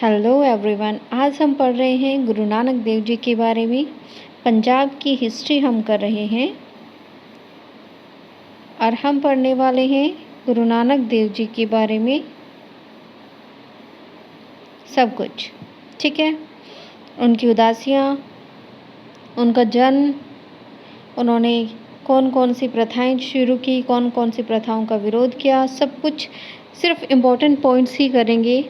Hello everyone, आज हम पढ़ रहे हैं गुरु नानक देव जी के बारे में। पंजाब की हिस्ट्री हम कर रहे हैं और हम पढ़ने वाले हैं गुरु नानक देव जी के बारे में सब कुछ। ठीक है, उनकी उदासियाँ, उनका जन्म, उन्होंने कौन कौन सी प्रथाएं शुरू की, कौन कौन सी प्रथाओं का विरोध किया, सब कुछ सिर्फ इम्पोर्टेंट पॉइंट्स ही करेंगे।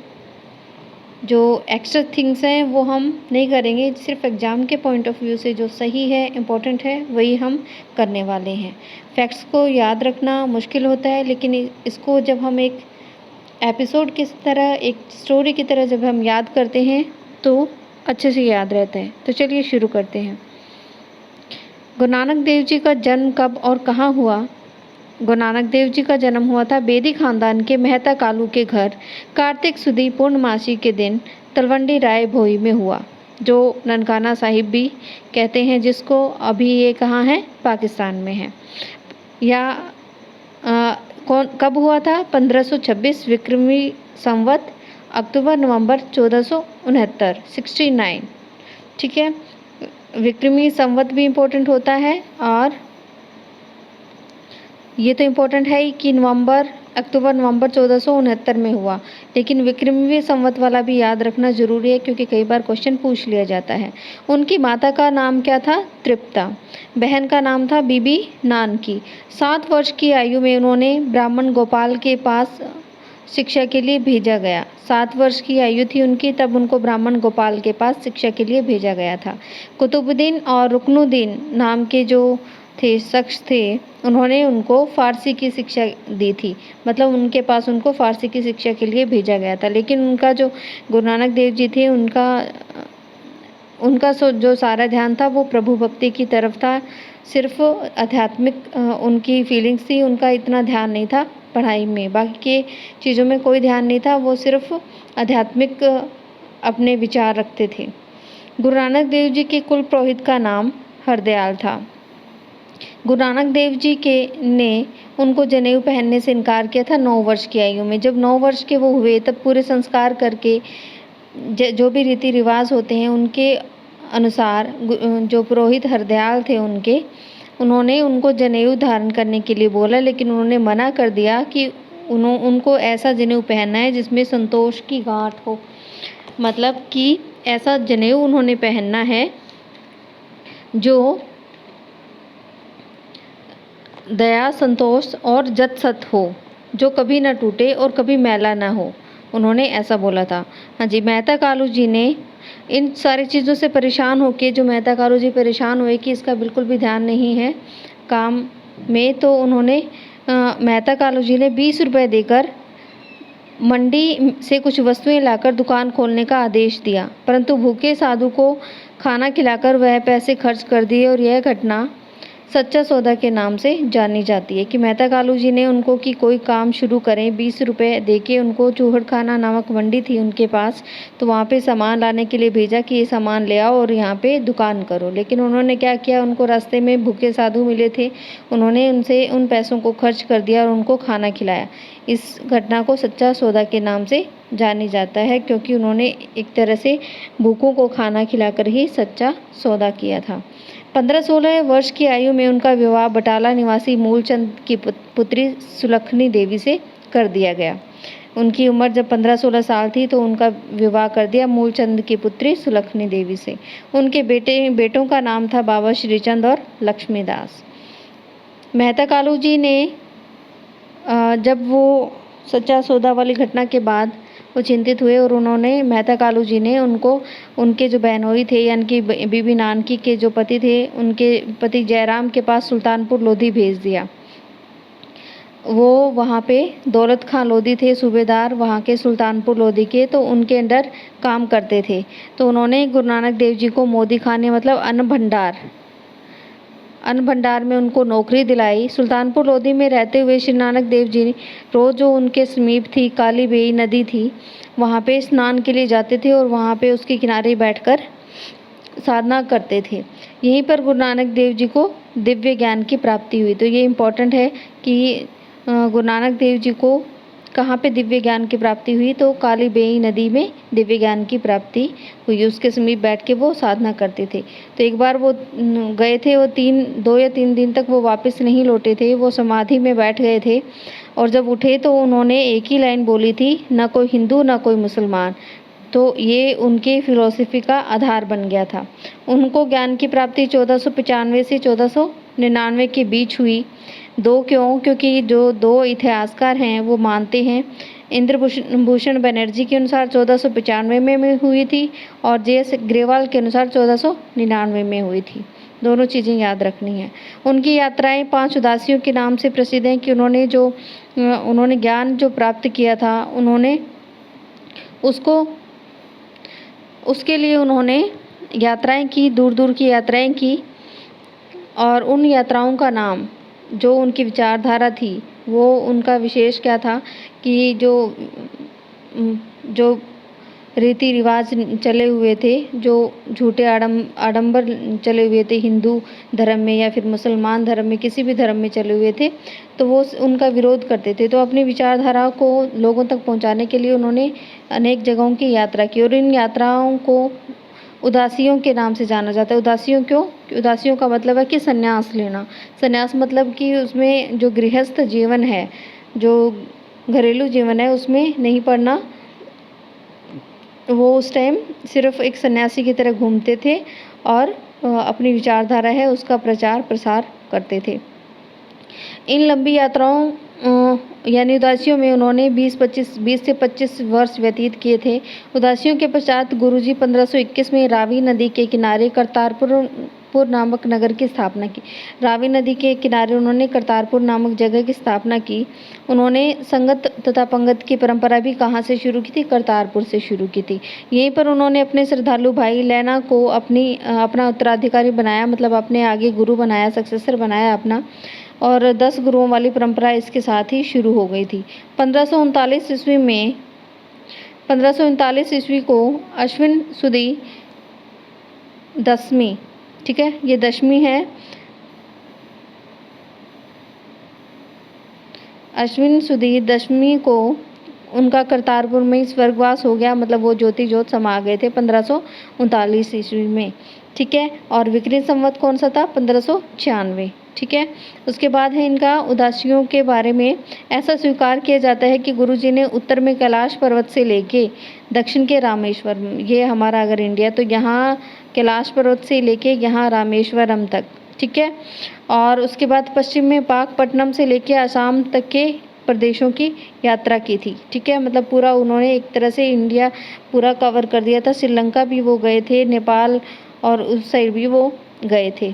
जो एक्स्ट्रा थिंग्स हैं वो हम नहीं करेंगे, सिर्फ एग्ज़ाम के पॉइंट ऑफ व्यू से जो सही है, इम्पोर्टेंट है, वही हम करने वाले हैं। फैक्ट्स को याद रखना मुश्किल होता है, लेकिन इसको जब हम एक एपिसोड की तरह, एक स्टोरी की तरह जब हम याद करते हैं तो अच्छे से याद रहता है। तो चलिए शुरू करते हैं। गुरु नानक देव जी का जन्म कब और कहाँ हुआ? गुरु नानक देव जी का जन्म हुआ था बेदी खानदान के मेहता कालू के घर कार्तिक सुदी पूर्णमासी के दिन तलवंडी राय भोई में हुआ, जो ननकाना साहिब भी कहते हैं, जिसको अभी ये कहाँ है? पाकिस्तान में है। या कब हुआ था? 1526 विक्रमी संवत अक्टूबर नवंबर 1469 69। ठीक है, विक्रमी संवत भी इम्पोर्टेंट होता है और ये तो इम्पोर्टेंट है ही कि अक्टूबर नवंबर 1469 में हुआ, लेकिन विक्रमी संवत वाला भी याद रखना जरूरी है क्योंकि कई बार क्वेश्चन पूछ लिया जाता है। उनकी माता का नाम क्या था? तृप्ता। बहन का नाम था बीबी नानकी। 7 वर्ष की आयु में उन्होंने ब्राह्मण गोपाल के पास शिक्षा के लिए भेजा गया। 7 वर्ष की आयु थी उनकी, तब उनको ब्राह्मण गोपाल के पास शिक्षा के लिए भेजा गया था। कुतुबुद्दीन और रुकनुद्दीन नाम के जो शख्स थे, उन्होंने उनको फ़ारसी की शिक्षा दी थी, मतलब उनके पास उनको फ़ारसी की शिक्षा के लिए भेजा गया था। लेकिन उनका जो गुरु नानक देव जी थे, उनका जो सारा ध्यान था वो प्रभु भक्ति की तरफ था। सिर्फ आध्यात्मिक उनकी फीलिंग्स थी, उनका इतना ध्यान नहीं था पढ़ाई में, बाकी के चीज़ों में कोई ध्यान नहीं था। वो सिर्फ आध्यात्मिक अपने विचार रखते थे। गुरु नानक देव जी के कुल पुरोहित का नाम हरदयाल था। गुरु नानक देव जी ने उनको जनेऊ पहनने से इनकार किया था 9 वर्ष की आयु में। जब 9 वर्ष के वो हुए, तब पूरे संस्कार करके जो भी रीति रिवाज होते हैं उनके अनुसार जो पुरोहित हरदयाल थे उन्होंने उनको जनेऊ धारण करने के लिए बोला, लेकिन उन्होंने मना कर दिया कि उनको ऐसा जनेऊ पहनना है जिसमें संतोष की गांठ हो, मतलब कि ऐसा जनेऊ उन्होंने पहनना है जो दया, संतोष और जत सत हो, जो कभी ना टूटे और कभी मैला ना हो। उन्होंने ऐसा बोला था। हाँ जी, मेहता कालू जी ने इन सारी चीज़ों से परेशान होके, जो मेहता कालू जी परेशान हुए कि इसका बिल्कुल भी ध्यान नहीं है काम में, तो उन्होंने मेहता कालू जी ने 20 रुपये देकर मंडी से कुछ वस्तुएं लाकर दुकान खोलने का आदेश दिया, परंतु भूखे साधु को खाना खिलाकर वह पैसे खर्च कर दिए। और यह घटना सच्चा सौदा के नाम से जानी जाती है कि मेहता कालू जी ने उनको कि कोई काम शुरू करें, 20 रुपये देके उनको चूहड़खाना नामक मंडी थी उनके पास, तो वहाँ पे सामान लाने के लिए भेजा कि ये सामान ले आओ और यहाँ पे दुकान करो। लेकिन उन्होंने क्या किया, उनको रास्ते में भूखे साधु मिले थे, उन्होंने उनसे उन पैसों को खर्च कर दिया और उनको खाना खिलाया। इस घटना को सच्चा सौदा के नाम से जानी जाता है, क्योंकि उन्होंने एक तरह से भूखों को खाना खिलाकर ही सच्चा सौदा किया था। 15-16 वर्ष की आयु में उनका विवाह बटाला निवासी मूलचंद की पुत्री सुलखनी देवी से कर दिया गया। उनकी उम्र जब 15-16 साल थी तो उनका विवाह कर दिया मूलचंद की पुत्री सुलखनी देवी से। उनके बेटों का नाम था बाबा श्रीचंद और लक्ष्मीदास। मेहता कालू जी ने जब वो सच्चा सौदा वाली घटना के बाद वो चिंतित हुए और उन्होंने मेहता कालू जी ने उनके जो बहनोई थे, यानी कि बीबी नानकी के जो पति थे, उनके पति जयराम के पास सुल्तानपुर लोधी भेज दिया। वो वहाँ पे दौलत खां लोधी थे सूबेदार वहाँ के सुल्तानपुर लोधी के, तो उनके अंडर काम करते थे। तो उन्होंने गुरु नानक देव जी को मोदी खाने, मतलब अन्न भंडार में उनको नौकरी दिलाई। सुल्तानपुर लोधी में रहते हुए श्री नानक देव जी रोज़ जो उनके समीप थी काली बेई नदी थी, वहाँ पे स्नान के लिए जाते थे और वहाँ पे उसके किनारे बैठकर साधना करते थे। यहीं पर गुरु नानक देव जी को दिव्य ज्ञान की प्राप्ति हुई। तो ये इम्पोर्टेंट है कि गुरु नानक देव जी को कहाँ पे दिव्य ज्ञान की प्राप्ति हुई? तो काली बेई नदी में दिव्य ज्ञान की प्राप्ति हुई। उसके समीप बैठ के वो साधना करते थे। तो एक बार वो गए थे, वो 2 या 3 दिन तक वो वापस नहीं लौटे थे। वो समाधि में बैठ गए थे और जब उठे तो उन्होंने एक ही लाइन बोली थी, ना कोई हिंदू ना कोई मुसलमान। तो ये उनके फ़िलॉसफ़ी का आधार बन गया था। उनको ज्ञान की प्राप्ति 1495 से 1499 के बीच हुई। 2 क्यों? क्योंकि जो 2 इतिहासकार हैं वो मानते हैं, भूषण बनर्जी के अनुसार 1495 में हुई थी और जे.एस. ग्रेवाल के अनुसार 1499 में हुई थी। दोनों चीज़ें याद रखनी हैं। उनकी यात्राएँ 5 उदासियों के नाम से प्रसिद्ध हैं कि उन्होंने ज्ञान जो प्राप्त किया था, उसके लिए उन्होंने यात्राएँ की, दूर-दूर की यात्राएँ की और उन यात्राओं का नाम, जो उनकी विचारधारा थी, वो उनका विशेष क्या था कि जो रीति-रिवाज चले हुए थे, जो झूठे आडंबर चले हुए थे हिंदू धर्म में या फिर मुसलमान धर्म में, किसी भी धर्म में चले हुए थे, तो वो उनका विरोध करते थे। तो अपनी विचारधारा को लोगों तक पहुंचाने के लिए उन्होंने अनेक जगहों की यात्रा की और इन यात्राओं को उदासियों के नाम से जाना जाता है। उदासियों क्यों? उदासियों का मतलब है कि संन्यास लेना। संन्यास मतलब कि उसमें जो गृहस्थ जीवन है, जो घरेलू जीवन है, उसमें नहीं पड़ना। वो उस टाइम सिर्फ़ एक सन्यासी की तरह घूमते थे और अपनी विचारधारा है उसका प्रचार-प्रसार करते थे। इन लंबी यात्राओं यानी उदासियों में उन्होंने 20 से 25 वर्ष व्यतीत किए थे। उदासियों के पश्चात गुरुजी 1521 में रावी नदी के किनारे करतारपुर नामक नगर की स्थापना की। रावी नदी के किनारे उन्होंने करतारपुर नामक जगह की स्थापना की। उन्होंने संगत तथा पंगत की परंपरा भी कहाँ से शुरू की थी? करतारपुर से शुरू की थी। यहीं पर उन्होंने अपने श्रद्धालु भाई लैना को अपना उत्तराधिकारी बनाया, मतलब अपने आगे गुरु बनाया, सक्सेसर बनाया अपना, और 10 गुरुओं वाली परंपरा इसके साथ ही शुरू हो गई थी। 1539 ईस्वी को अश्विन सुदी दशमी, ठीक है, ये दशमी है। अश्विन सुदी दशमी को उनका करतारपुर में ही स्वर्गवास हो गया, मतलब वो ज्योति ज्योत समा गए थे 1539 ईस्वी में, ठीक है। और विक्रमी संवत कौन सा था? 1596, ठीक है। उसके बाद है इनका उदासियों के बारे में ऐसा स्वीकार किया जाता है कि गुरुजी ने उत्तर में कैलाश पर्वत से लेके दक्षिण के रामेश्वर, ये हमारा अगर इंडिया, तो यहाँ कैलाश पर्वत से लेके यहाँ रामेश्वरम तक, ठीक है। और उसके बाद पश्चिम में पाकपट्टनम से लेके आसाम तक के प्रदेशों की यात्रा की थी, ठीक है। मतलब पूरा उन्होंने एक तरह से इंडिया पूरा कवर कर दिया था। श्रीलंका भी वो गए थे, नेपाल और उस साइड भी वो गए थे,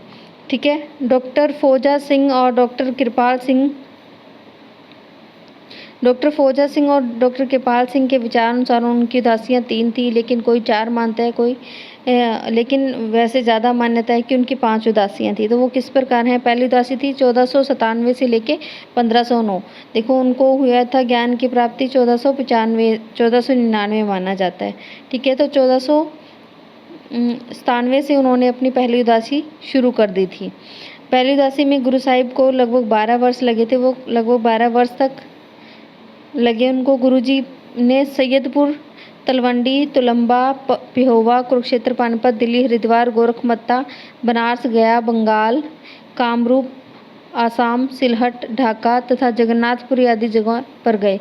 ठीक है। डॉक्टर फोजा सिंह और डॉक्टर कृपाल सिंह के विचार अनुसार उनकी उदासियाँ 3 थी, लेकिन कोई 4 मानता है, लेकिन वैसे ज़्यादा मान्यता है कि उनकी 5 उदासियाँ थी। तो वो किस प्रकार हैं? पहली उदासी थी 1497 से लेके 1509। देखो उनको हुआ था ज्ञान की प्राप्ति 1499 माना जाता है, ठीक है। तो 1497 से उन्होंने अपनी पहली उदासी शुरू कर दी थी। पहली उदासी में गुरु साहिब को लगभग 12 वर्ष लगे थे। वो लगभग 12 वर्ष तक लगे उनको। गुरुजी ने सैयदपुर, तलवंडी, तुलंबा, पिहोवा, कुरुक्षेत्र, पानीपत, दिल्ली, हरिद्वार, गोरखमत्ता, बनारस, गया, बंगाल, कामरूप, आसाम, सिलहट, ढाका तथा जगन्नाथपुरी आदि जगहों पर गए।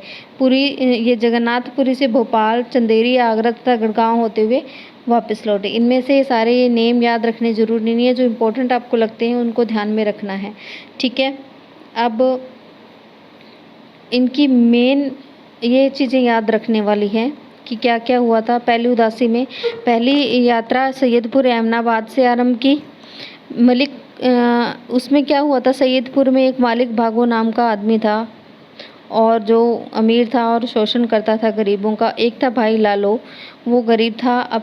ये जगन्नाथपुरी से भोपाल, चंदेरी, आगरा तथा गढ़गांव होते हुए वापस लौटे। इनमें से सारे ये नेम याद रखने ज़रूरी नहीं है, जो इम्पोर्टेंट आपको लगते हैं उनको ध्यान में रखना है, ठीक है। अब इनकी मेन ये चीज़ें याद रखने वाली हैं कि क्या क्या हुआ था पहली उदासी में। पहली यात्रा सैयदपुर एमनाबाद से आरंभ की। उसमें क्या हुआ था? सैयदपुर में एक मालिक भागो नाम का आदमी था और जो अमीर था और शोषण करता था गरीबों का। एक था भाई लालो, वो गरीब था,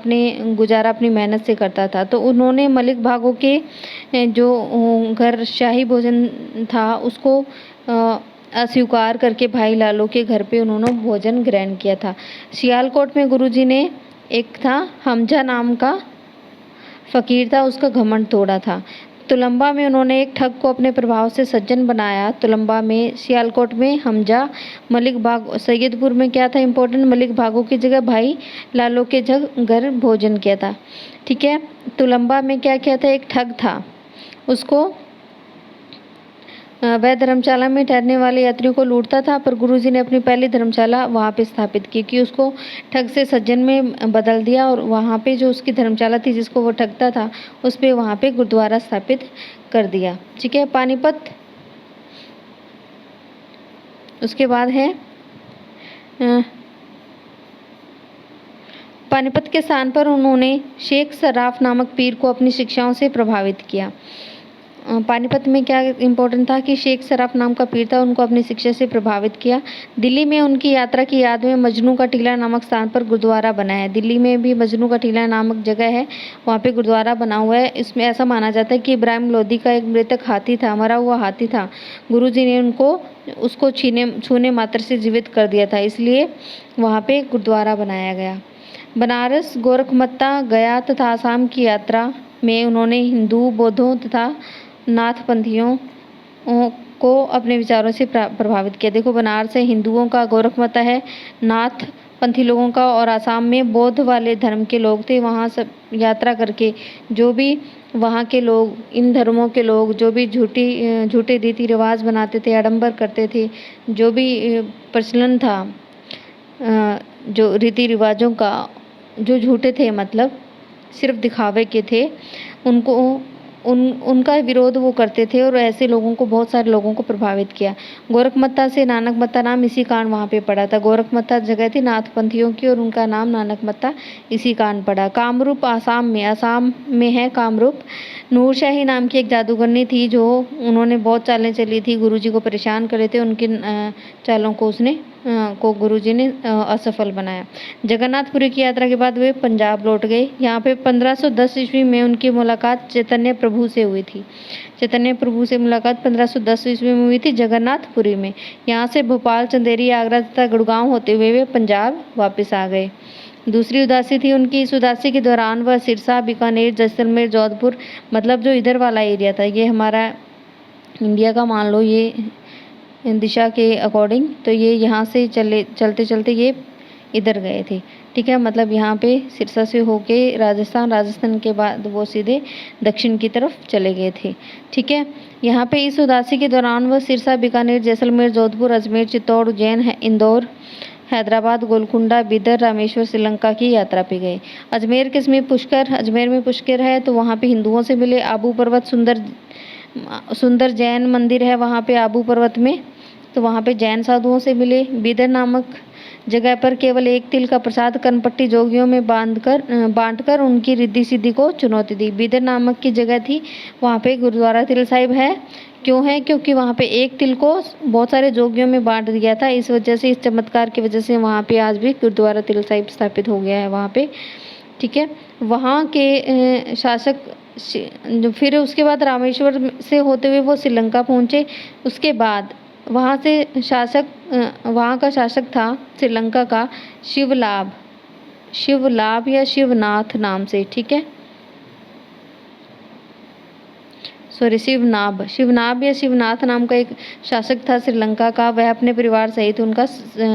गुजारा अपनी मेहनत से करता था। तो उन्होंने मलिक भागो के जो घर शाही भोजन था उसको अस्वीकार करके भाई लालो के घर पे उन्होंने भोजन ग्रहण किया था। सियालकोट में गुरुजी ने एक था हमजा नाम का फ़कीर था, उसका घमंड तोड़ा था। तो तुलंबा में उन्होंने एक ठग को अपने प्रभाव से सज्जन बनाया। तुलंबा में, सियालकोट में हमजा, मलिक भाग, सैयदपुर में क्या था इम्पोर्टेंट, मलिक भागो की जगह भाई लालो के घर भोजन किया था। ठीक है, तुलंबा में क्या किया था, एक ठग था, उसको वह धर्मशाला में ठहरने वाले यात्रियों को लूटता था, पर गुरुजी ने अपनी पहली धर्मशाला वहाँ पे स्थापित की कि उसको ठग से सज्जन में बदल दिया और वहाँ पे जो उसकी धर्मशाला थी जिसको वो ठगता था उस पे वहाँ पे गुरुद्वारा स्थापित कर दिया। ठीक है, पानीपत, उसके बाद है पानीपत के स्थान पर उन्होंने शेख सराफ नामक पीर को अपनी शिक्षाओं से प्रभावित किया। पानीपत में क्या इम्पोर्टेंट था कि शेख सराफ नाम का पीर था, उनको अपनी शिक्षा से प्रभावित किया। दिल्ली में उनकी यात्रा की याद में मजनू का टीला नामक स्थान पर गुरुद्वारा बना है। दिल्ली में भी मजनू का टीला नामक जगह है, वहाँ पे गुरुद्वारा बना हुआ है। इसमें ऐसा माना जाता है कि इब्राहिम लोदी का एक मृतक हाथी था, मरा हुआ हाथी था, गुरुजी ने उसको छूने मात्र से जीवित कर दिया था, इसलिए वहाँ पे गुरुद्वारा बनाया गया। बनारस, गोरखमत्ता, गया तथा आसाम की यात्रा में उन्होंने हिंदू, बौद्धों तथा नाथपंथियों को अपने विचारों से प्रभावित किया। देखो, बनारस है हिंदुओं का, गोरखमता है नाथपंथी लोगों का और आसाम में बौद्ध वाले धर्म के लोग थे। वहाँ सब यात्रा करके जो भी वहाँ के लोग, इन धर्मों के लोग जो भी झूठे रीति रिवाज बनाते थे, आडंबर करते थे, जो भी प्रचलन था जो रीति रिवाजों का, जो झूठे थे, मतलब सिर्फ दिखावे के थे, उनका विरोध वो करते थे और ऐसे लोगों को, बहुत सारे लोगों को प्रभावित किया। गोरखमत्ता से नानकमत्ता नाम इसी कारण वहाँ पे पड़ा था। गोरखमत्ता जगह थी नाथपंथियों की और उनका नाम नानकमत्ता इसी कारण पड़ा। कामरूप आसाम में है कामरूप। नूरशाही नाम की एक जादूगरनी थी जो उन्होंने बहुत चालें चली थी, गुरुजी को परेशान करे थे, उनकी चालों को गुरुजी ने असफल बनाया। जगन्नाथपुरी की यात्रा के बाद वे पंजाब लौट गए। यहाँ पे 1510 ईस्वी में उनकी मुलाकात चैतन्य प्रभु से हुई थी। चैतन्य प्रभु से मुलाकात 1510 ईस्वी में हुई थी जगन्नाथपुरी में। यहाँ से भोपाल, चंदेरी, आगरा तथा गुड़गांव होते हुए वे पंजाब वापस आ गए। दूसरी उदासी थी उनकी। इस उदासी के दौरान वह सिरसा, बीकानेर, जैसलमेर, जोधपुर, मतलब जो इधर वाला एरिया था, ये हमारा इंडिया का मान लो, ये दिशा के अकॉर्डिंग, तो ये यहाँ से चलते चलते ये इधर गए थे। ठीक है, मतलब यहाँ पे सिरसा से होके राजस्थान के बाद वो सीधे दक्षिण की तरफ चले गए थे। ठीक है, यहाँ पे इस उदासी के दौरान वह सिरसा, बीकानेर, जैसलमेर, जोधपुर, अजमेर, चित्तौड़, उज्जैन, इंदौर, हैदराबाद, गोलकुंडा, बिदर, रामेश्वर, श्रीलंका की यात्रा पे गए। अजमेर में पुष्कर है, तो वहाँ पे हिंदुओं से मिले। आबू पर्वत, सुंदर जैन मंदिर है वहाँ पे आबू पर्वत में, तो वहाँ पे जैन साधुओं से मिले। बिदर नामक जगह पर केवल एक तिल का प्रसाद कनपट्टी जोगियों में बांटकर उनकी रिद्धि सिद्धि को चुनौती दी। बिदर नामक की जगह थी, वहाँ पे गुरुद्वारा तिल साहिब है। क्यों है? क्योंकि वहाँ पे एक तिल को बहुत सारे जोगियों में बांट दिया था। इस वजह से, इस चमत्कार की वजह से वहाँ पे आज भी गुरुद्वारा तिल साहिब स्थापित हो गया है वहाँ पे। ठीक है, वहाँ के शासक फिर उसके बाद रामेश्वर से होते हुए वो श्रीलंका पहुँचे। उसके बाद वहाँ का शासक था श्रीलंका का शिवलाभ या शिवनाथ नाम से। ठीक है, शिवनाभ या शिवनाथ नाम का एक शासक था श्रीलंका का। वह अपने परिवार सहित उनका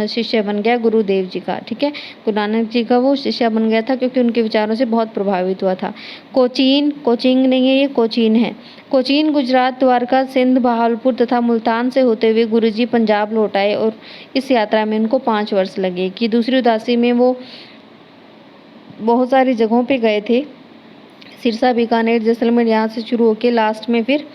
शिष्य बन गया, गुरुदेव जी का। ठीक है, गुरु नानक जी का वो शिष्य बन गया था क्योंकि उनके विचारों से बहुत प्रभावित हुआ था। कोचीन नहीं है, ये कोचीन है। कोचीन गुजरात, द्वारका, सिंध, बहावलपुर तथा मुल्तान से होते हुए गुरुजी पंजाब लौट आए और इस यात्रा में उनको 5 वर्ष लगे। कि दूसरी उदासी में वो बहुत सारी जगहों पे गए थे, सिरसा, बीकानेर, जैसलमेर, यहाँ से शुरू होके लास्ट में फिर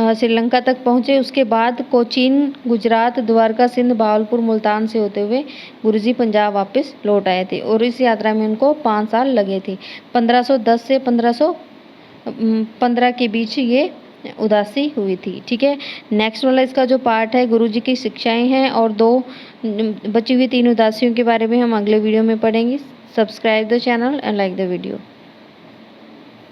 श्रीलंका तक पहुँचे। उसके बाद कोचीन, गुजरात, द्वारका, सिंध, बहावलपुर, मुल्तान से होते हुए गुरुजी पंजाब वापस लौट आए थे और इस यात्रा में उनको 5 साल लगे थे। 1510 से 1515 के बीच ये उदासी हुई थी। ठीक है, नेक्स्ट वाला इसका जो पार्ट है गुरुजी की शिक्षाएं हैं और 2 बची हुई 3 उदासियों के बारे में हम अगले वीडियो में पढ़ेंगे। Subscribe the channel and like the video.